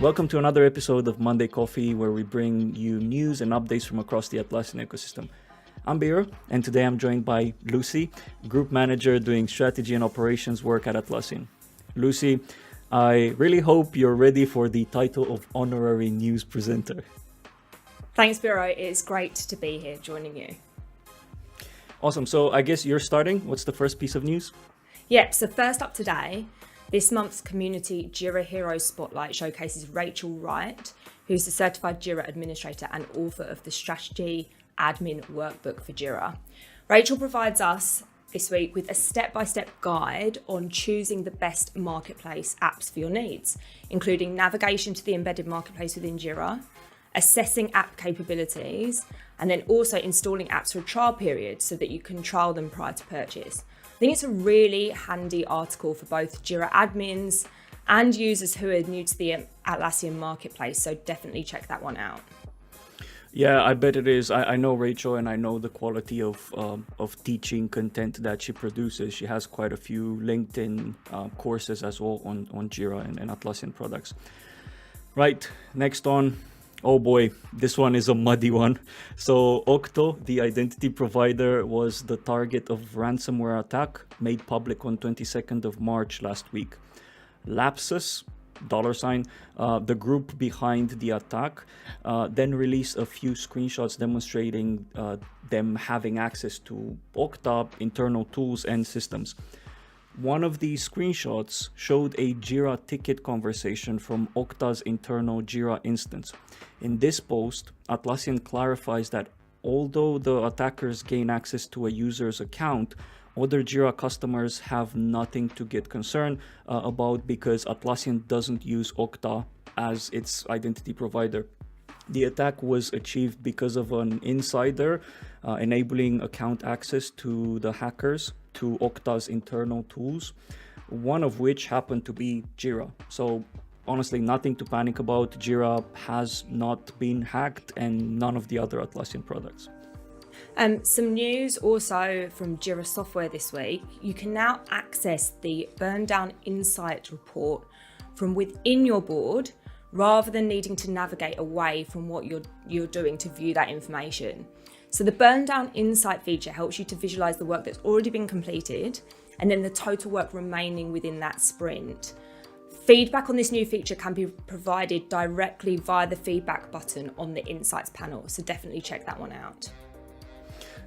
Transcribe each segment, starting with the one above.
Welcome to another episode of Monday Coffee, where we bring you news and updates from across the Atlassian ecosystem. I'm Biro, and today I'm joined by Lucy, Group Manager doing strategy and operations work at Atlassian. Lucy, I really hope you're ready for the title of Honorary News Presenter. Thanks, Biro. It's great to be here joining you. Awesome. So I guess you're starting. What's the first piece of news? Yep. So first up today, this month's community JiraHeroes Spotlight showcases Rachel Wright, who's the certified Jira administrator and author of the Strategy Admin Workbook for Jira. Rachel provides us this week with a step-by-step guide on choosing the best marketplace apps for your needs, including navigation to the embedded marketplace within Jira, assessing app capabilities, and then also installing apps for a trial period so that you can trial them prior to purchase. I think it's a really handy article for both Jira admins and users who are new to the Atlassian marketplace, so definitely check that one out. Yeah, I bet it is. I know Rachel, and I know the quality of teaching content that she produces. She has quite a few LinkedIn courses as well on Jira and Atlassian products. Right, next on. Oh boy, this one is a muddy one. So Okta, the identity provider, was the target of ransomware attack made public on 22nd of March last week. LAPSUS, the group behind the attack, then released a few screenshots demonstrating them having access to Okta internal tools and systems. One of these screenshots showed a Jira ticket conversation from Okta's internal Jira instance. In this post, Atlassian clarifies that although the attackers gain access to a user's account, other Jira customers have nothing to get concerned about because Atlassian doesn't use Okta as its identity provider. The attack was achieved because of an insider enabling account access to the hackers to Okta's internal tools, one of which happened to be Jira. So honestly, nothing to panic about. Jira has not been hacked, and none of the other Atlassian products. Some news also from Jira Software this week. You can now access the Burn Down Insight report from within your board rather than needing to navigate away from what you're doing to view that information. So the Burn Down Insight feature helps you to visualize the work that's already been completed and then the total work remaining within that sprint. Feedback on this new feature can be provided directly via the feedback button on the Insights panel, so definitely check that one out.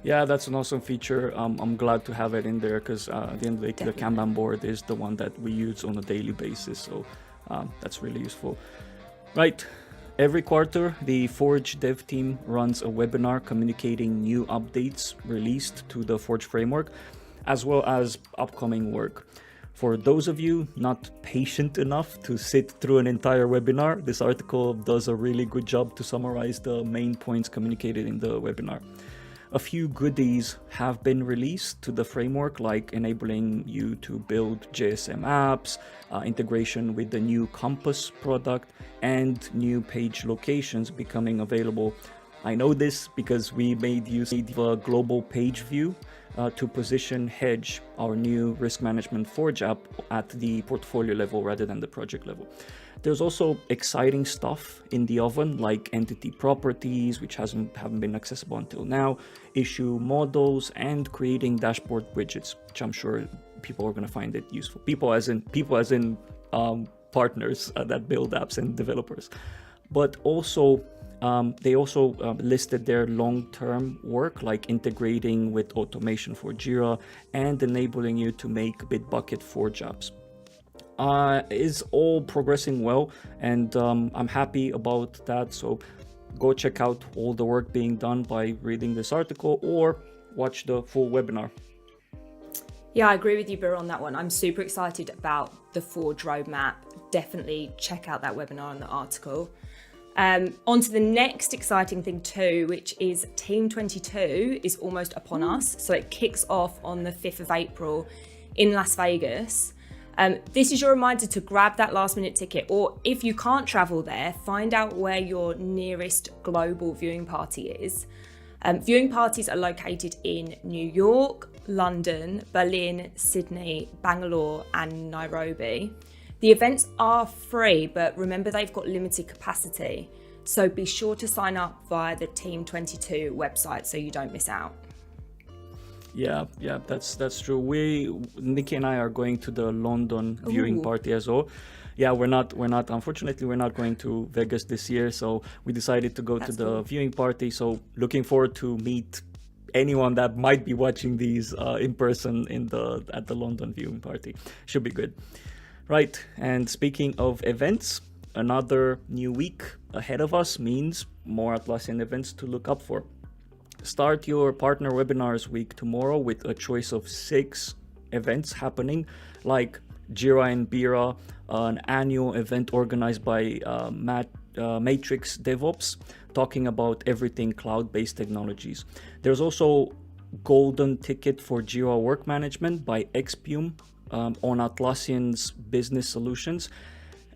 Yeah, that's an awesome feature. I'm glad to have it in there because at the end of the day, the Kanban board is the one that we use on a daily basis, so that's really useful. Right. Every quarter, the Forge dev team runs a webinar communicating new updates released to the Forge framework, as well as upcoming work. For those of you not patient enough to sit through an entire webinar, this article does a really good job to summarize the main points communicated in the webinar. A few goodies have been released to the framework, like enabling you to build JSM apps, integration with the new Compass product, and new page locations becoming available. I know this because we made use of a global page view to position Hedge, our new risk management Forge app, at the portfolio level rather than the project level. There's also exciting stuff in the oven, like entity properties, which haven't been accessible until now, issue models, and creating dashboard widgets, which I'm sure people are going to find it useful. People as in partners that build apps and developers. But also, they also listed their long-term work, like integrating with automation for Jira and enabling you to make Bitbucket Forge apps. Is all progressing well, and I'm happy about that. So go check out all the work being done by reading this article or watch the full webinar. Yeah, I agree with you, Biro, on that one. I'm super excited about the Forge roadmap. Definitely check out that webinar and the article. On to the next exciting thing too, which is Team 22 is almost upon us. So it kicks off on the 5th of April in Las Vegas. This is your reminder to grab that last minute ticket, or if you can't travel there, find out where your nearest global viewing party is. Viewing parties are located in New York, London, Berlin, Sydney, Bangalore and Nairobi. The events are free, but remember they've got limited capacity. So be sure to sign up via the Team22 website so you don't miss out. Yeah, that's true. Nikki and I are going to the London viewing party as well. Yeah, unfortunately, we're not going to Vegas this year, so we decided to go to the viewing party. So looking forward to meet anyone that might be watching these in person at the London viewing party. Should be good. Right, and speaking of events, another new week ahead of us means more Atlassian events to look up for. Start your partner webinars week tomorrow with a choice of 6 events happening, like Jira and Biro, an annual event organized by Matrix DevOps, talking about everything cloud-based technologies. There's also golden ticket for Jira Work Management by Expium on Atlassian's business solutions.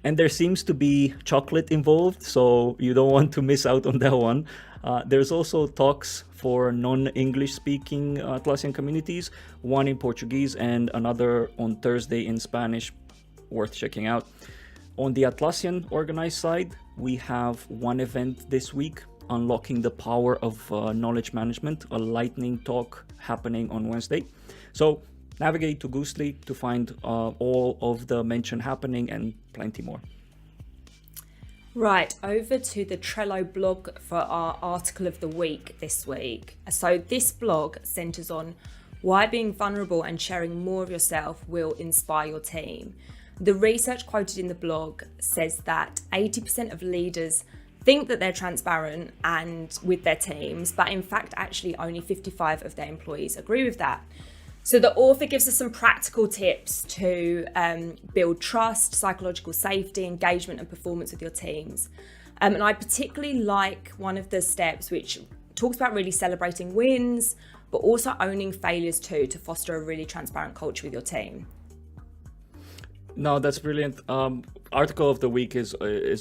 And there seems to be chocolate involved, so you don't want to miss out on that one. There's also talks for non-English speaking Atlassian communities, one in Portuguese and another on Thursday in Spanish, worth checking out. On the Atlassian organized side, we have one event this week, Unlocking the Power of Knowledge Management, a lightning talk happening on Wednesday. So navigate to Goosely to find all of the mention happening and plenty more. Right, over to the Trello blog for our article of the week this week. So this blog centers on why being vulnerable and sharing more of yourself will inspire your team. The research quoted in the blog says that 80% of leaders think that they're transparent and with their teams, but in fact, actually only 55% of their employees agree with that. So the author gives us some practical tips to build trust, psychological safety, engagement and performance with your teams. And I particularly like one of the steps which talks about really celebrating wins, but also owning failures too, to foster a really transparent culture with your team. No, that's brilliant. Article of the week is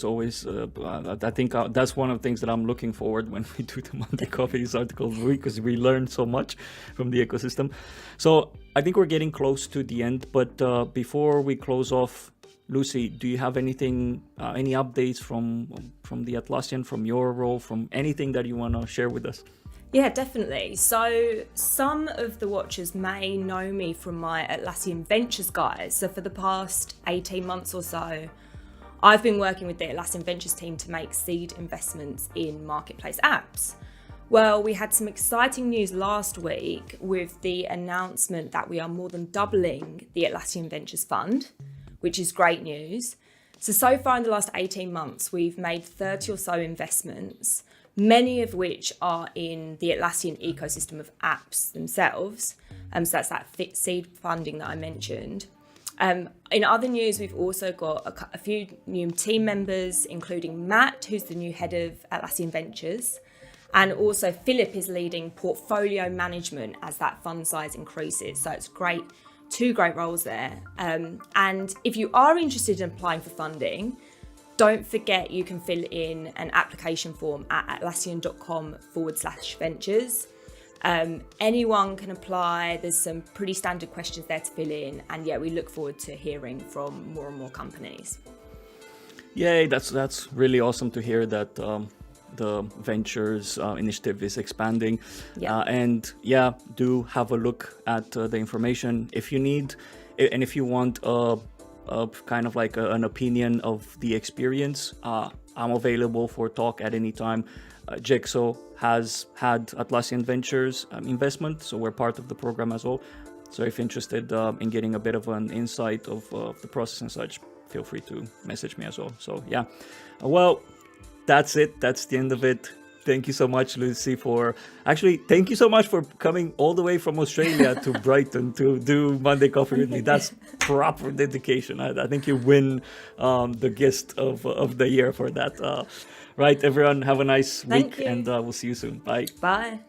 always, I think that's one of the things that I'm looking forward when we do the Monday Coffees article of the week, because we learn so much from the ecosystem. So I think we're getting close to the end, but before we close off, Lucy, do you have anything, any updates from the Atlassian, from your role, from anything that you want to share with us? Yeah, definitely. So some of the watchers may know me from my Atlassian Ventures guys. So for the past 18 months or so, I've been working with the Atlassian Ventures team to make seed investments in marketplace apps. Well, we had some exciting news last week with the announcement that we are more than doubling the Atlassian Ventures Fund, which is great news. So far in the last 18 months, we've made 30 or so investments, many of which are in the Atlassian ecosystem of apps themselves. So that's that seed funding that I mentioned. In other news, we've also got a few new team members, including Matt, who's the new head of Atlassian Ventures. And also Philip is leading portfolio management as that fund size increases. So it's great, 2 great roles there. And if you are interested in applying for funding, don't forget you can fill in an application form at atlassian.com/ventures. Anyone can apply. There's some pretty standard questions there to fill in. And yeah, we look forward to hearing from more and more companies. Yay, that's really awesome to hear that the Ventures initiative is expanding. Yeah. And yeah, do have a look at the information if you need, and if you want kind of like an opinion of the experience, I'm available for talk at any time. Jexo has had Atlassian Ventures investment, so we're part of the program as well. So if interested in getting a bit of an insight of the process and such, feel free to message me as well. So yeah, well, that's it. That's the end of it. Thank you so much, Lucy, thank you so much for coming all the way from Australia to Brighton to do Monday Coffee with me. That's proper dedication. I think you win the guest of the year for that. Right, everyone, have a nice week, and we'll see you soon. Bye. Bye.